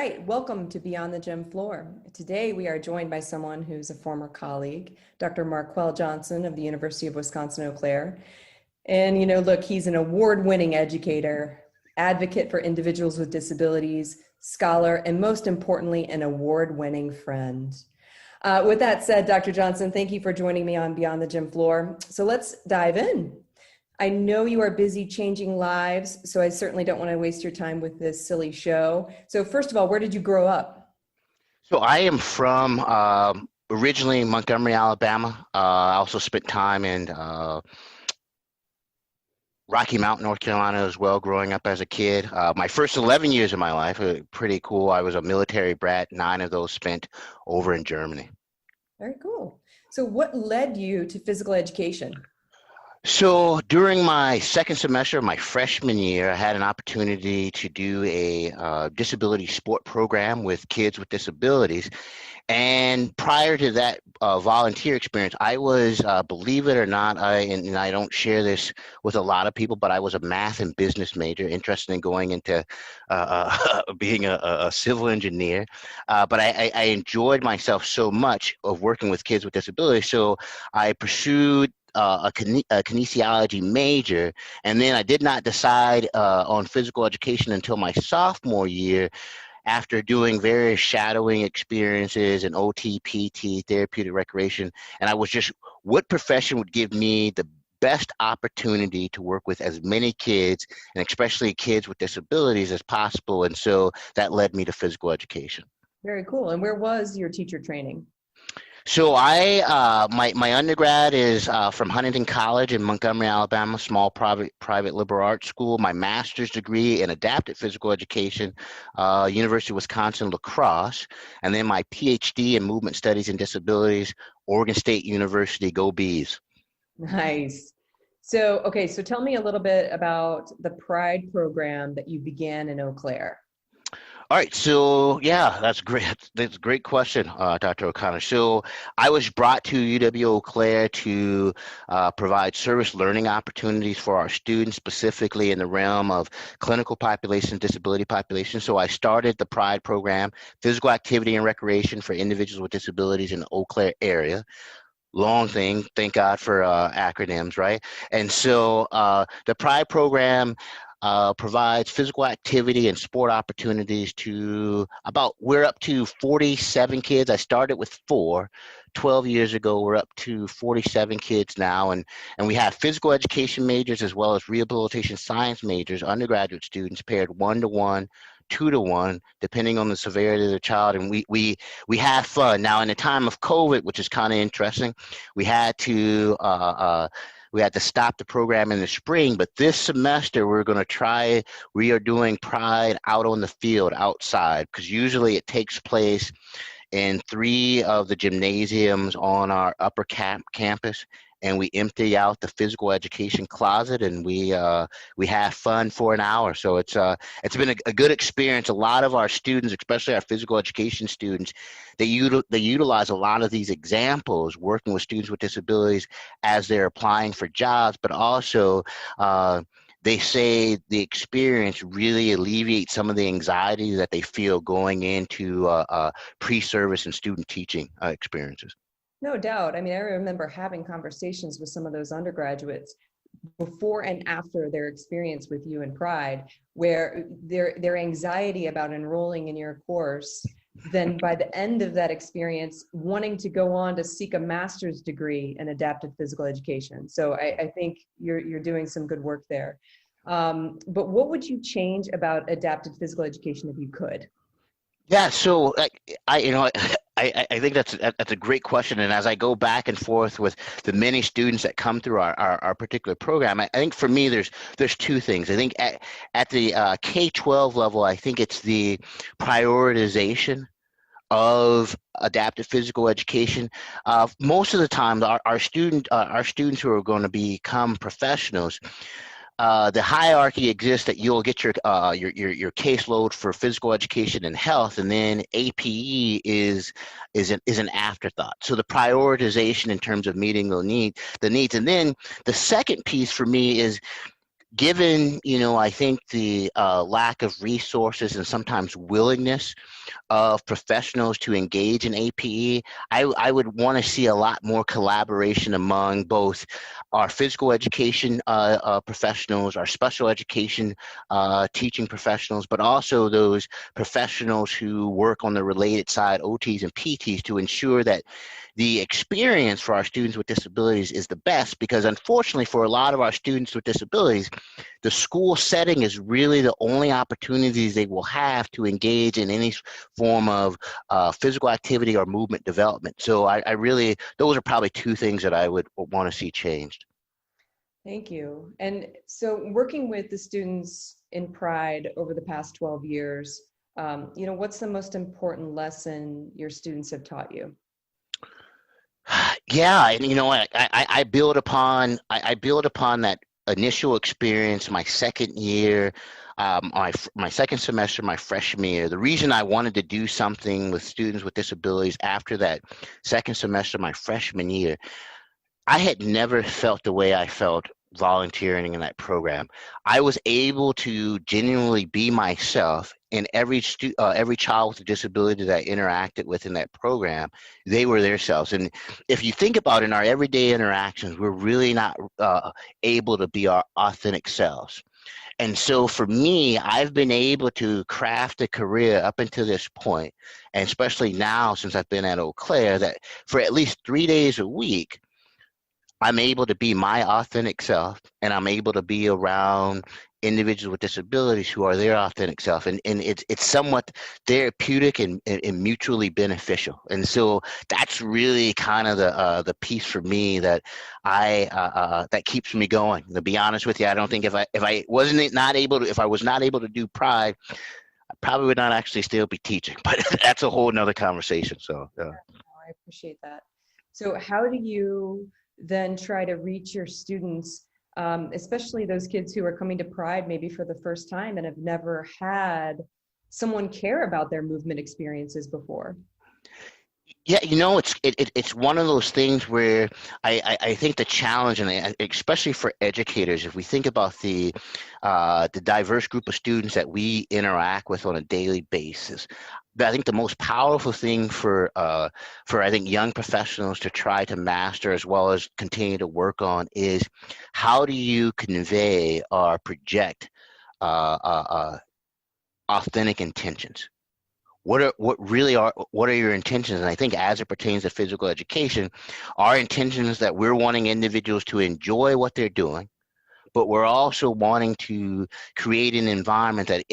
right, welcome to Beyond the Gym Floor. Today we are joined by someone who's a former colleague, Dr. Marquell Johnson of the University of Wisconsin-Eau Claire. And look, he's an award-winning educator, advocate for individuals with disabilities, scholar, and most importantly, an award-winning friend. With that said, Dr. Johnson, thank you for joining me on Beyond the Gym Floor. So let's dive in. I know you are busy changing lives, so I certainly don't want to waste your time with this silly show. So first of all, where did you grow up? So I am from originally Montgomery, Alabama. I also spent time in Rocky Mount, North Carolina as well, growing up as a kid. My first 11 years of my life, pretty cool. I was a military brat, 9 of those spent over in Germany. Very cool. So what led you to physical education? So during my second semester of my freshman year, I had an opportunity to do a disability sport program with kids with disabilities. And prior to that volunteer experience, I was, believe it or not, and I don't share this with a lot of people, but I was a math and business major, interested in going into being a civil engineer. But I enjoyed myself so much of working with kids with disabilities, so I pursued a kinesiology major, and then I did not decide on physical education until my sophomore year, after doing various shadowing experiences and OT, PT, therapeutic recreation. And I was just, what profession would give me the best opportunity to work with as many kids, and especially kids with disabilities, as possible. And so that led me to physical education. Very cool. And where was your teacher training? So my undergrad is from Huntington College in Montgomery, Alabama, small private liberal arts school. My master's degree in adaptive physical education, University of Wisconsin La Crosse, and then my PhD in movement studies and disabilities, Oregon State University. Go Bees! Nice. So, okay, so tell me a little bit about the Pride program that you began in Eau Claire. All right, so yeah, that's great. That's a great question, Dr. O'Connor. So I was brought to UW-Eau Claire to provide service learning opportunities for our students, specifically in the realm of clinical population, disability population. So I started the PRIDE program, physical activity and recreation for individuals with disabilities in the Eau Claire area. Long thing, thank God for acronyms, right? And so the PRIDE program provides physical activity and sport opportunities to we're up to 47 kids. I started with 4 12 years ago. We're up to 47 kids now, and we have physical education majors as well as rehabilitation science majors, undergraduate students paired 1-to-1, 2-to-1, depending on the severity of the child. And we have fun. Now, in the time of COVID, which is kind of interesting, we had to stop the program in the spring, but this semester we are doing Pride out on the field, outside, because usually it takes place in 3 of the gymnasiums on our upper campus, and we empty out the physical education closet, and we have fun for an hour. So it's been a good experience. A lot of our students, especially our physical education students, they utilize a lot of these examples working with students with disabilities as they're applying for jobs, but also they say the experience really alleviates some of the anxiety that they feel going into pre-service and student teaching experiences. No doubt. I mean, I remember having conversations with some of those undergraduates before and after their experience with you in Pride, where their anxiety about enrolling in your course, then by the end of that experience, wanting to go on to seek a master's degree in adaptive physical education. So I think you're doing some good work there. But what would you change about adaptive physical education if you could? Yeah, so I think that's a great question. And as I go back and forth with the many students that come through our particular program, I think for me there's 2 things. I think at the K-12 level, I think it's the prioritization of adaptive physical education. Most of the time, our students who are going to become professionals, the hierarchy exists that you'll get your caseload for physical education and health, and then APE is an afterthought. So the prioritization in terms of meeting the needs, and then the second piece for me is given, I think the lack of resources and sometimes willingness of professionals to engage in APE, I would want to see a lot more collaboration among both our physical education professionals, our special education teaching professionals, but also those professionals who work on the related side, OTs and PTs, to ensure that the experience for our students with disabilities is the best, because unfortunately for a lot of our students with disabilities, the school setting is really the only opportunities they will have to engage in any form of physical activity or movement development. So I really, those are probably two things that I would want to see changed. Thank you. And so working with the students in Pride over the past 12 years, what's the most important lesson your students have taught you? Yeah, and I build upon I build upon that initial experience my second year, my second semester, my freshman year. The reason I wanted to do something with students with disabilities after that second semester, my freshman year, I had never felt the way I felt volunteering in that program. I was able to genuinely be myself, and every child with a disability that I interacted with in that program, they were their selves. And if you think about it, in our everyday interactions, we're really not able to be our authentic selves. And so for me, I've been able to craft a career up until this point, and especially now since I've been at Eau Claire, that for at least 3 days a week, I'm able to be my authentic self, and I'm able to be around individuals with disabilities who are their authentic self. And it's somewhat therapeutic and mutually beneficial. And so that's really kind of the piece for me that that keeps me going. To be honest with you, I don't think if I was not able to do Pride, I probably would not actually still be teaching, but that's a whole nother conversation. So I appreciate that. So how do you then try to reach your students, especially those kids who are coming to Pride maybe for the first time and have never had someone care about their movement experiences before? yeah, it's one of those things where I think the challenge, and especially for educators, if we think about the diverse group of students that we interact with on a daily basis, I think the most powerful thing for I think young professionals to try to master as well as continue to work on is, how do you convey or project authentic intentions? What are your intentions? And I think as it pertains to physical education, our intentions that we're wanting individuals to enjoy what they're doing, but we're also wanting to create an environment that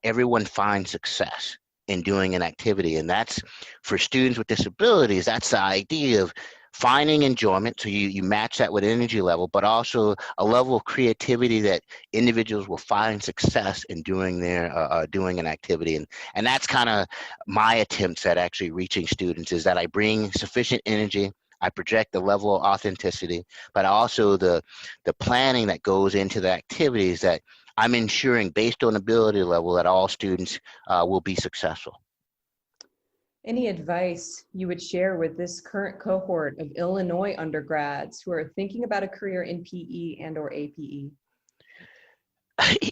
everyone finds success in doing an activity. And that's, for students with disabilities, that's the idea of finding enjoyment. So you match that with energy level, but also a level of creativity that individuals will find success in doing doing an activity. And that's kind of my attempts at actually reaching students, is that I bring sufficient energy, I project the level of authenticity, but also the planning that goes into the activities, that I'm ensuring, based on ability level, that all students will be successful. Any advice you would share with this current cohort of Illinois undergrads who are thinking about a career in PE and or APE?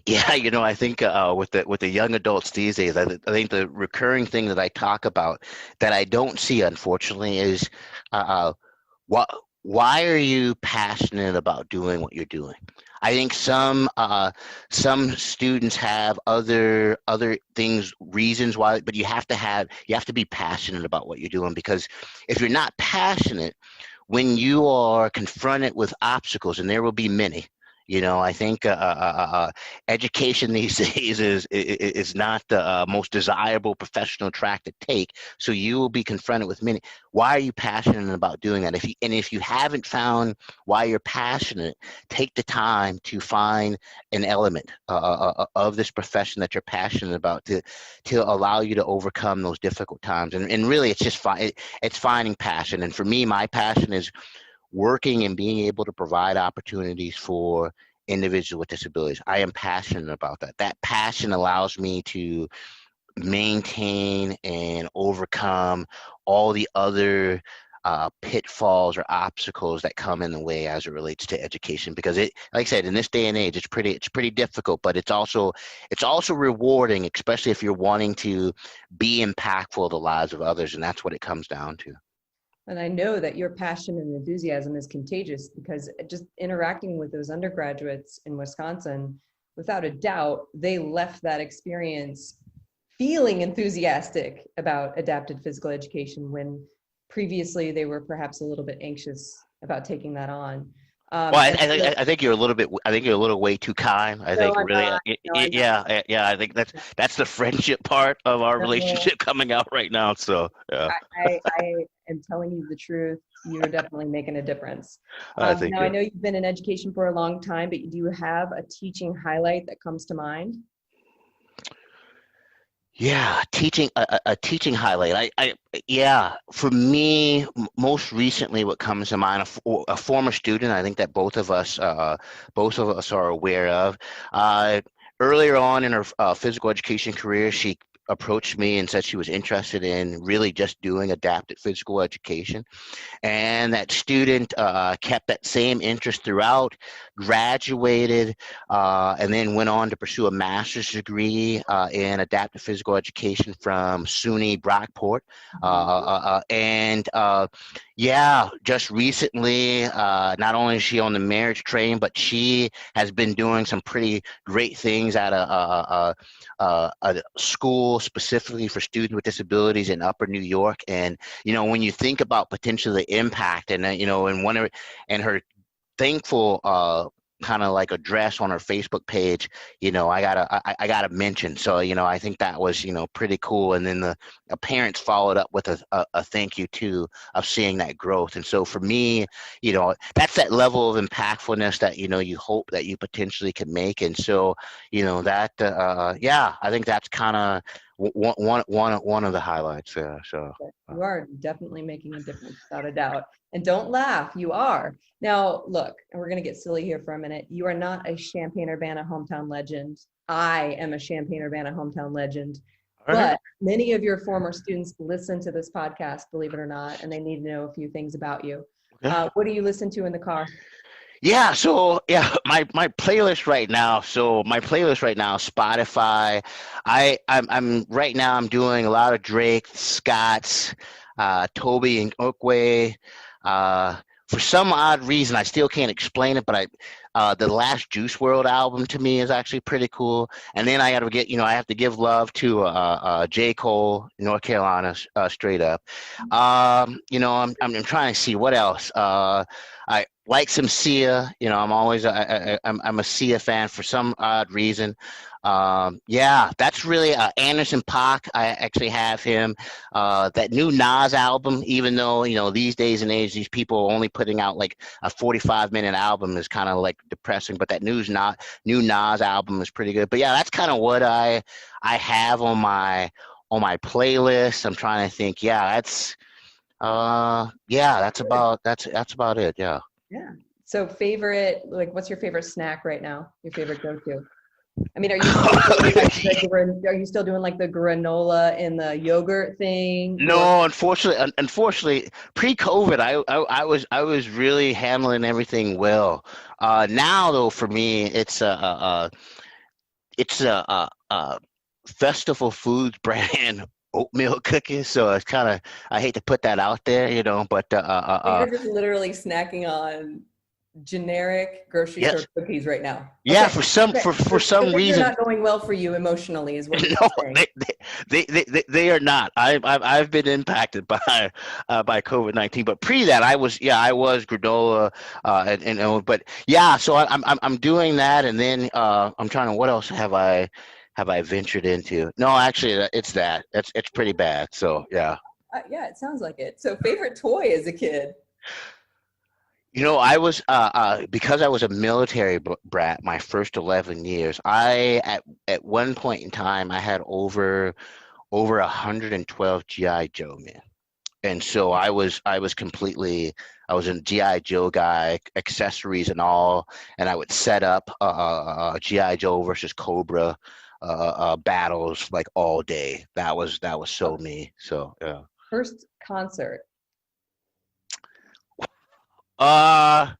Yeah, I think with the young adults these days, I think the recurring thing that I talk about that I don't see, unfortunately, is what why are you passionate about doing what you're doing? I think some students have other things, reasons why, but you have to be passionate about what you're doing, because if you're not passionate, when you are confronted with obstacles, and there will be many, I think education these days is not the most desirable professional track to take. So you will be confronted with many. Why are you passionate about doing that? If you haven't found why you're passionate, take the time to find an element of this profession that you're passionate about, to allow you to overcome those difficult times. And really, it's just it's finding passion. And for me, my passion is working and being able to provide opportunities for individuals with disabilities. I am passionate about that. That passion allows me to maintain and overcome all the other pitfalls or obstacles that come in the way as it relates to education, because it, like I said, in this day and age, it's pretty difficult, but it's also rewarding, especially if you're wanting to be impactful to the lives of others, and that's what it comes down to. And I know that your passion and enthusiasm is contagious, because just interacting with those undergraduates in Wisconsin, without a doubt, they left that experience feeling enthusiastic about adapted physical education when previously they were perhaps a little bit anxious about taking that on. Well, And so, I think you're a little bit. I think you're a little way too kind. I no, think I'm really, not. No, I'm not. yeah, yeah. I think that's the friendship part of our No, relationship coming out right now. So yeah, I am telling you the truth. You're definitely making a difference. I think Now, I you. know you've been in education for a long time, but do you have a teaching highlight that comes to mind? Yeah, teaching a teaching highlight. Yeah, for me, most recently, what comes to mind, a former student. I think that both of us are aware of. Uh, Earlier on in her physical education career, she approached me and said she was interested in really just doing adapted physical education, and that student kept that same interest throughout, graduated, and then went on to pursue a master's degree in adaptive physical education from SUNY Brockport. And yeah, just recently, not only is she on the marriage train, but she has been doing some pretty great things at a school specifically for students with disabilities in Upper New York. And when you think about potentially the impact, and and one of and her thankful kind of like address on her Facebook page, I gotta mention. So I think that was pretty cool. And then the parents followed up with a thank you too, of seeing that growth. And so for me, that's that level of impactfulness that you hope that you potentially can make. And so that yeah, I think that's kind of one of the highlights there. So You are definitely making a difference, without a doubt. And don't laugh, you are. Now, look, and we're going to get silly here for a minute. You are not a Champaign-Urbana hometown legend. I am a Champaign-Urbana hometown legend. all right. But many of your former students listen to this podcast, believe it or not, and they need to know a few things about you. Okay. What do you listen to in the car? Yeah, so yeah, my playlist right now. So my playlist right now, Spotify. I'm right now. I'm doing a lot of Drake, Scott's, Toby and Oakway. Uh, for some odd reason, I still can't explain it, but the last Juice World album to me is actually pretty cool. And then I have to give love to J. Cole, North Carolina, straight up. I'm trying to see what else. I like some Sia. I'm a Sia fan for some odd reason. Yeah, that's really Anderson .Paak. I actually have him. That new Nas album, even though these days and age, these people only putting out like a 45-minute album is kind of like depressing. But that new Nas album is pretty good. But yeah, that's kind of what I have on my playlist. I'm trying to think. Yeah, that's about it. Yeah. Yeah. So favorite, like, what's your favorite snack right now? Your favorite go-to? I mean, are you still doing like are you still doing like the granola and the yogurt thing? Or No, unfortunately, pre-COVID, I was really handling everything well. Now though, for me, it's a Festival Foods brand oatmeal cookies. So it's kind of, I hate to put that out there, but so you're just literally snacking on generic grocery yeah, store cookies right now. yeah. Okay. For So some things are reason, not going well for you emotionally, is what you're no, saying. they are not. I've been impacted by COVID-19, but pre that I was granola but yeah. So I'm doing that, and then I'm trying to, what else have I ventured into? No, actually, it's that. It's pretty bad. So yeah. Yeah, it sounds like it. So favorite toy as a kid? I was because I was a military brat my first 11 years. At one point in time I had over 112 GI Joe men. And so I was a GI Joe guy, accessories and all, and I would set up GI Joe versus Cobra battles like all day. That was so me. So yeah. First concert. Uh,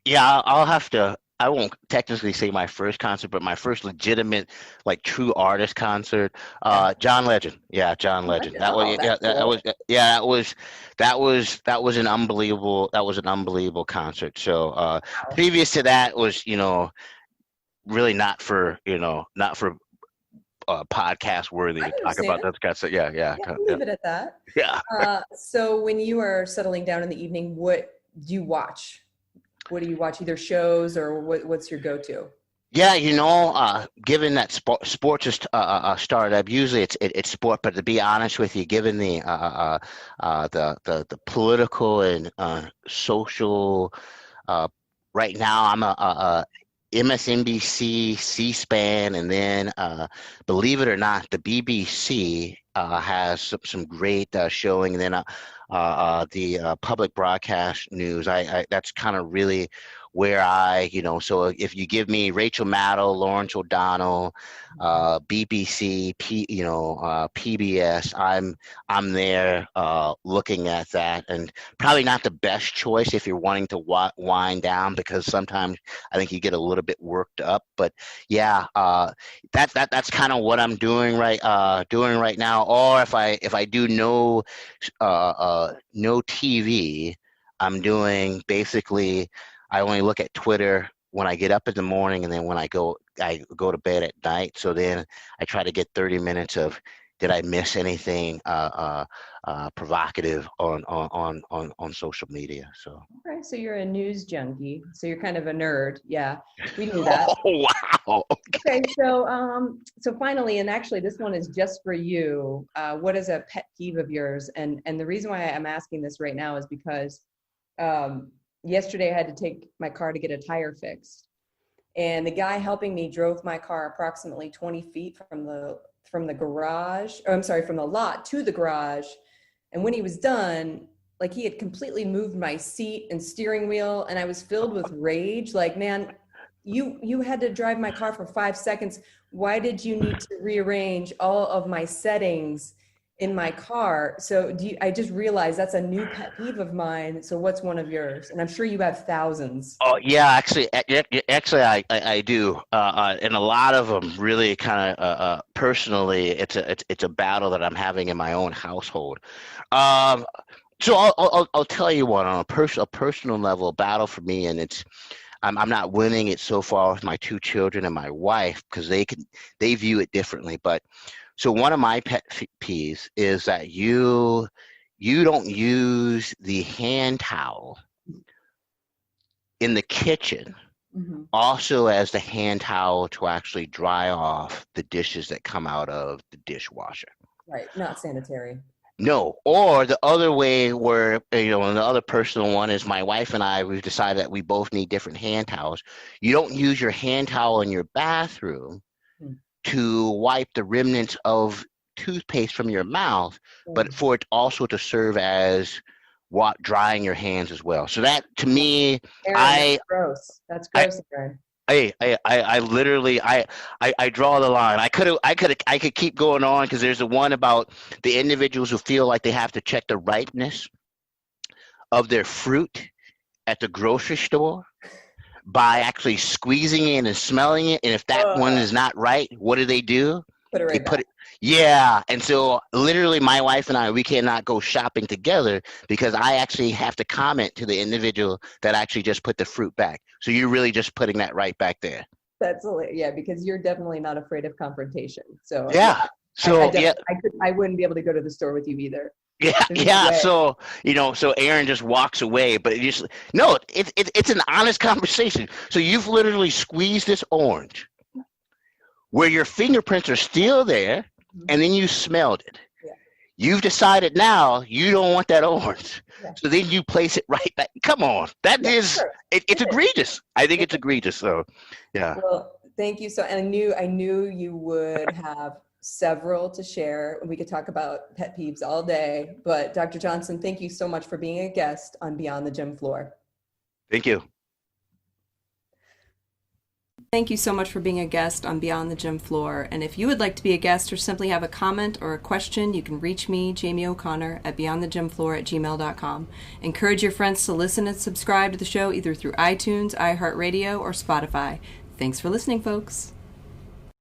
yeah, I'll have to. I won't technically say my first concert, but my first legitimate, like true artist concert. Yeah. John Legend. Yeah, John Legend. That was Oh, yeah, that's cool. that was an unbelievable concert. So Wow. previous to that was really not for podcast worthy I to talk about understand. that kind of stuff. Yeah, yeah, Yeah, we'll leave it at that. yeah. So when you are settling down in the evening, what do you watch? What do you watch? Either shows or what's your go-to? Yeah, given that sports is started up, usually it's sport. But to be honest with you, given the political and social, uh, right now I'm a MSNBC, C-SPAN, and then believe it or not, the BBC has some great showing. And then the public broadcast news. I that's kind of really where so if you give me Rachel Maddow, Lawrence O'Donnell, BBC, PBS, I'm there looking at that, and probably not the best choice if you're wanting to wind down, because sometimes I think you get a little bit worked up. But yeah, that's kind of what I'm doing right now. Or if I do no TV, I'm doing basically, I only look at Twitter when I get up in the morning, and then when I go to bed at night. So then I try to get 30 minutes of, did I miss anything provocative on social media? So. Okay, so you're a news junkie. So you're kind of a nerd. Yeah, we knew that. Oh, wow. Okay, so finally, and actually, this one is just for you. What is a pet peeve of yours? And the reason why I'm asking this right now is because yesterday I had to take my car to get a tire fixed, and the guy helping me drove my car approximately 20 feet from the garage. Or I'm sorry, from the lot to the garage. And when he was done, like he had completely moved my seat and steering wheel, and I was filled with rage. Like, man, you had to drive my car for 5 seconds. Why did you need to rearrange all of my settings in my car? So I just realized that's a new pet peeve of mine. So what's one of yours? And I'm sure you have thousands. Oh yeah, actually, actually, I do, and a lot of them really kind of personally, it's a battle that I'm having in my own household. Um, so I'll tell you one on a personal level, a battle for me, and I'm not winning it so far with my two children and my wife, because they view it differently. But so one of my pet peeves is that you don't use the hand towel in the kitchen Mhm. also as the hand towel to actually dry off the dishes that come out of the dishwasher. Right, not sanitary. No, or the other way where, and the other personal one is my wife and I, we've decided that we both need different hand towels. You don't use your hand towel in your bathroom to wipe the remnants of toothpaste from your mouth, but Mhm. for it also to serve as what drying your hands as well. So that to me, Aaron, that's I gross. That's I gross, Aaron. I literally I draw the line. I could keep going on, because there's the one about the individuals who feel like they have to check the ripeness of their fruit at the grocery store by actually squeezing it and smelling it. And if that one Ugh, is not right, what do? put it They right put back. it, yeah. And so literally my wife and I, we cannot go shopping together because I actually have to comment to the individual that actually just put the fruit back. So you're really just putting that right back there. That's hilarious. Yeah, because you're definitely not afraid of confrontation. So yeah, Yeah. I So yeah, definitely I wouldn't be able to go to the store with you either. yeah, There's no yeah. way. So so Aaron just walks away, but it just no, it's an honest conversation. So you've literally squeezed this orange where your fingerprints are still there, and Mhm. then you smelled it. Yeah, You've decided now you don't want that orange. yeah. So then you place it right back. Come on. Yeah, sure. It's It is. egregious. I think It it's egregious. So yeah. Well, thank you. So, and I knew you would have several to share. We could talk about pet peeves all day, but Dr. Johnson, thank you so much for being a guest on Beyond the Gym Floor. Thank you. Thank you so much for being a guest on Beyond the Gym Floor. And if you would like to be a guest or simply have a comment or a question, you can reach me, Jamie O'Connor, at beyondthegymfloor@gmail.com. Encourage your friends to listen and subscribe to the show either through iTunes, iHeartRadio, or Spotify. Thanks for listening, folks.